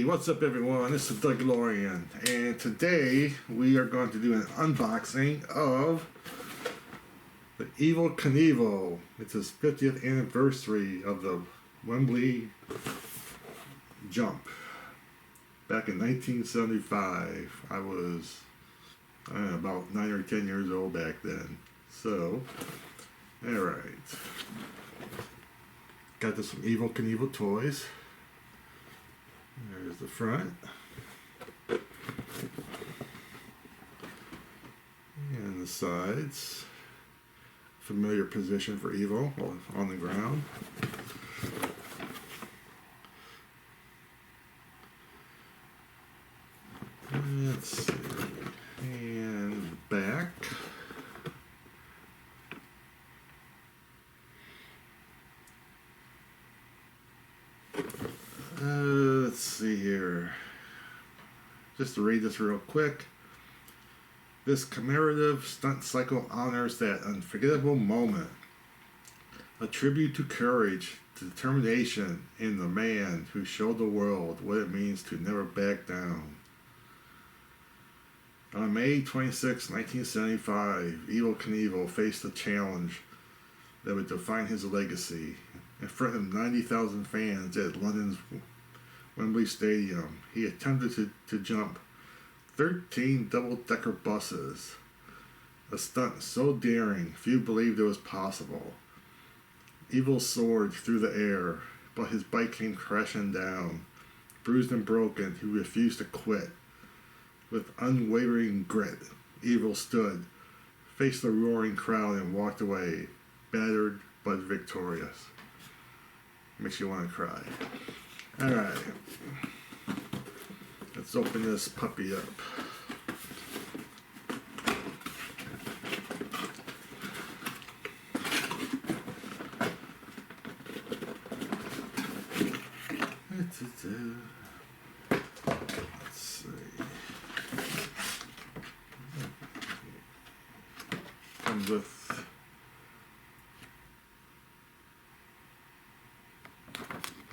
What's up everyone? This is Doug DeLorean, and today we are going to do an unboxing of the Evel Knievel. It's his 50th anniversary of the Wembley jump. Back in 1975, I was about 9 or 10 years old back then. So, alright. Got this some Evel Knievel toys. There's the front. And the sides. Familiar position for Evel on the ground. Let's see. And the back. Let's see here. Just to read this real quick. This commemorative stunt cycle honors that unforgettable moment. A tribute to courage, to determination in the man who showed the world what it means to never back down. On May 26, 1975, Evel Knievel faced a challenge that would define his legacy. In front of 90,000 fans at London's Wembley Stadium, he attempted to jump 13 double-decker buses, a stunt so daring few believed it was possible. Evel soared through the air, but his bike came crashing down. Bruised and broken, he refused to quit. With unwavering grit, Evel stood, faced the roaring crowd, and walked away, battered but victorious. Makes you want to cry. Alright. Let's open this puppy up. Let's see. Comes with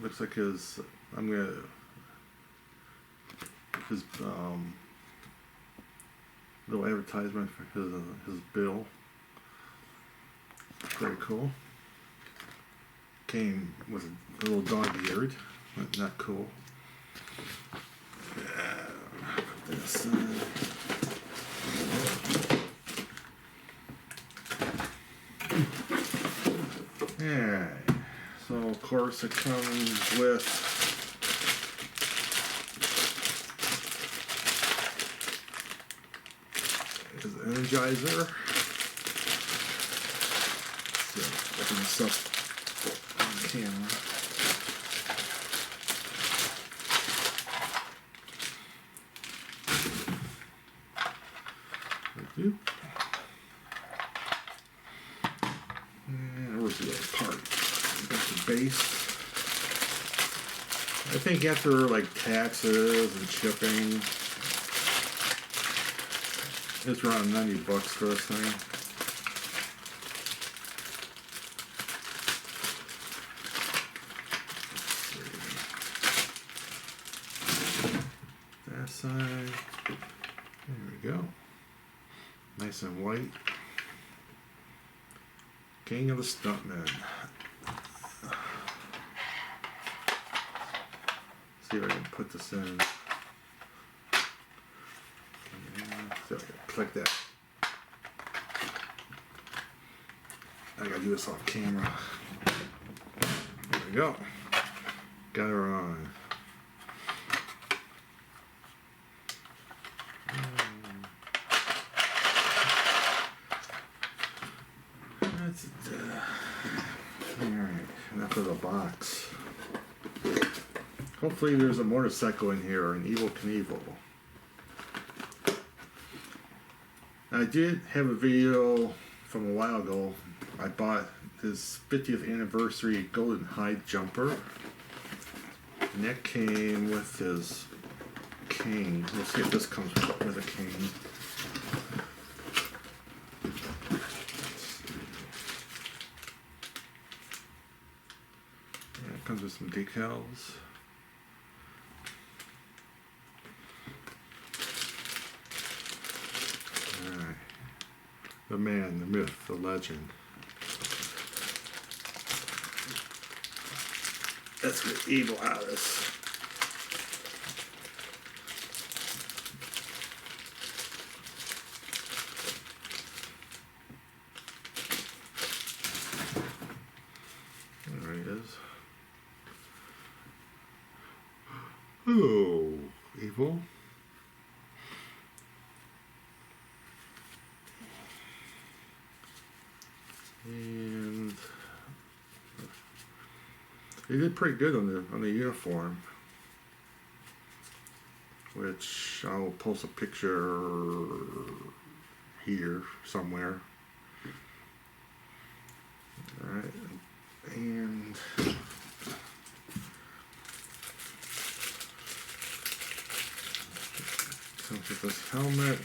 looks like his little advertisement for his bill. Very cool. Came with a little dog-eared. Not cool. Put this Alright. So of course it comes with his Energizer. So open this up on camera. And where's the other part? Got the base. I think after like taxes and shipping, it's around $90 for this thing. That side. There we go. Nice and white. King of the Stuntmen. See if I can put this in. So click that. I gotta do this off camera. There we go. Got her on. That's it. Alright, enough of the box. Hopefully there's a motorcycle in here, an Evel Knievel. I did have a video from a while ago. I bought his 50th anniversary golden hide jumper. And that came with his cane. We'll see if this comes with a cane. Yeah, it comes with some decals. The man, the myth, the legend. Let's get Evel out of this. There he is. Oh, Evel. And he did pretty good on the uniform, which I'll post a picture here somewhere. All right, and comes with this helmet.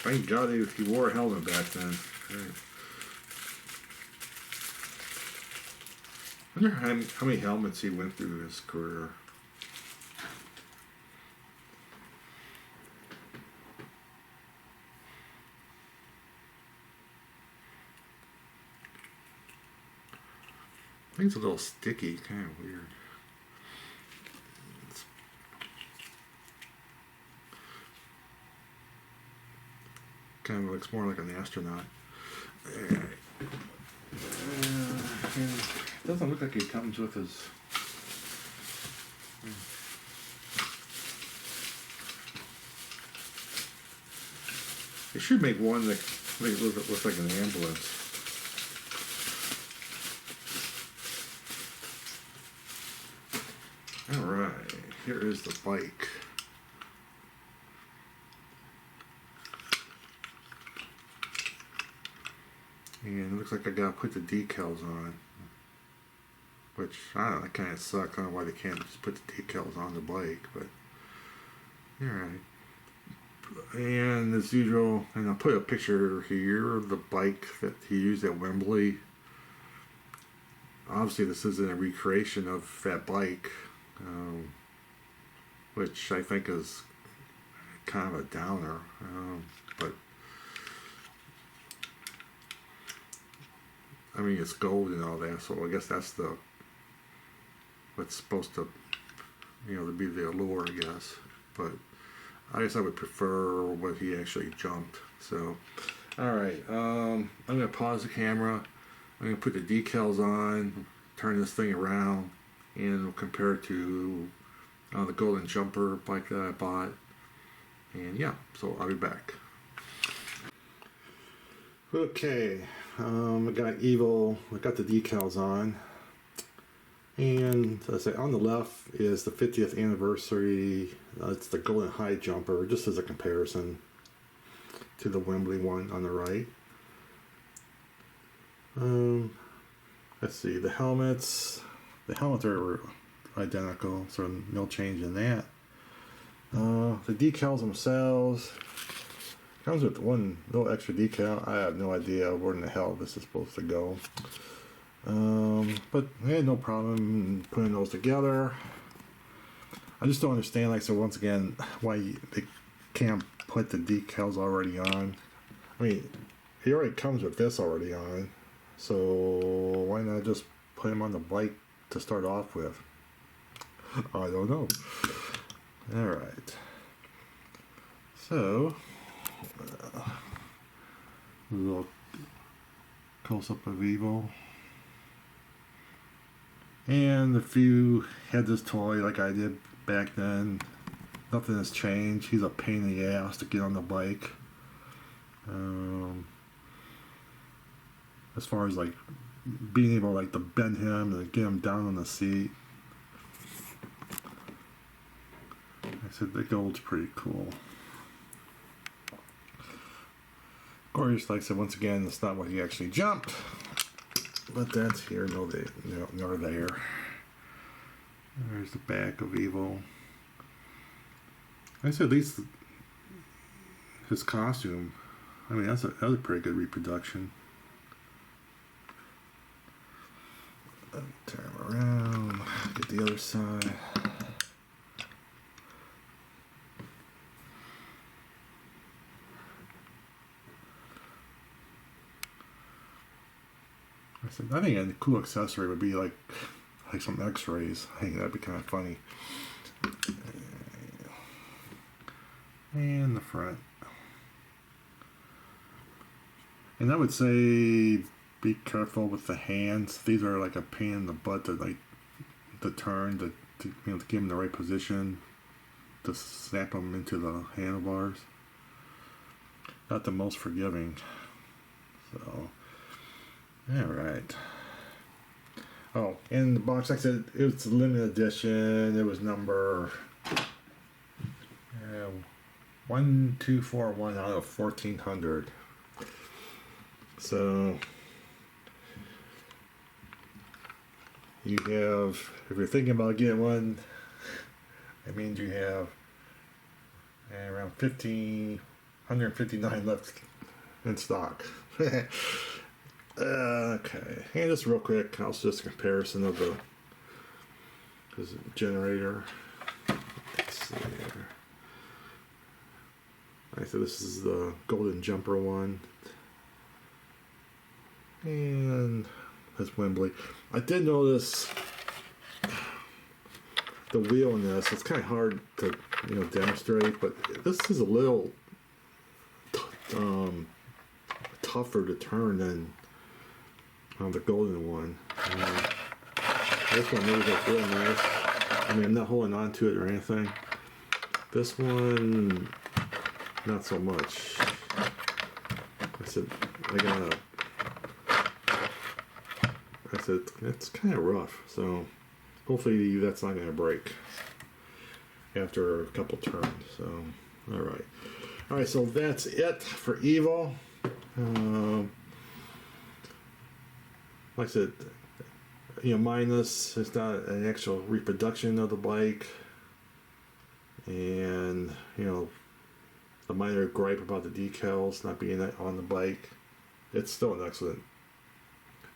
Thank God he wore a helmet back then. Right. I wonder how many helmets he went through his career. I think it's a little sticky, kind of weird. Kind of looks more like an astronaut. And it doesn't look like he comes with his. They should make one that looks like an ambulance. All right, here is the bike. And it looks like I gotta put the decals on, which I don't know, that kind of sucks. I don't know why they can't just put the decals on the bike, but alright. And as usual, and I'll put a picture here of the bike that he used at Wembley. Obviously, this isn't a recreation of that bike, which I think is kind of a downer, but I mean, it's gold and all that, so I guess that's what's supposed to, to be the allure, I guess. But I guess I would prefer what he actually jumped. So, all right, I'm gonna pause the camera. I'm gonna put the decals on, turn this thing around, and we'll compare it to the golden jumper bike that I bought. And yeah, so I'll be back. Okay, I got Evel, I got the decals on, and as I say, on the left is the 50th anniversary, it's the golden high jumper, just as a comparison to the Wembley one on the right. Let's see, the helmets are identical, so no change in that. The decals themselves, comes with one little extra decal. I have no idea where in the hell this is supposed to go. But I had no problem putting those together. I just don't understand, like, so once again, why they can't put the decals already on. I mean, he already comes with this already on, so why not just put him on the bike to start off with? I don't know. Alright. So, a little close-up of Evel. And if you had this toy like I did back then, nothing has changed. He's a pain in the ass to get on the bike. As far as like being able to bend him and get him down on the seat. I said the gold's pretty cool. Of course, like I said, once again, it's not what he actually jumped, but that's here, nor there. There's the back of Evel. I said at least his costume, I mean, that's a pretty good reproduction. Turn him around, get the other side. I think a cool accessory would be like some X-rays. I think that'd be kind of funny. And the front. And I would say be careful with the hands. These are like a pain in the butt to turn to give them the right position to snap them into the handlebars. Not the most forgiving. So, all right. Oh, and the box, like I said, it was a limited edition. It was number 1241 out of 1400. So you have, if you're thinking about getting one, that means you have around 159 left in stock. Okay, and just real quick, also just a comparison of the generator. Let's see here. Alright, so this is the golden jumper one. And that's Wembley. I did notice the wheel in this. It's kind of hard to demonstrate, but this is a little tougher to turn than the golden one. This one moves up real nice. I mean, I'm not holding on to it or anything. This one, not so much. I said it's kind of rough, so hopefully that's not going to break after a couple turns. So, all right, so that's it for Evel. Like I said, minus, it's not an actual reproduction of the bike, and a minor gripe about the decals not being on the bike. It's still an excellent,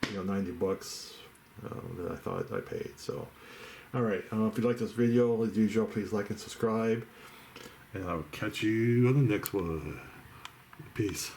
$90 that I thought I paid. So, all right, if you like this video, as usual, please like and subscribe, and I'll catch you on the next one. Peace.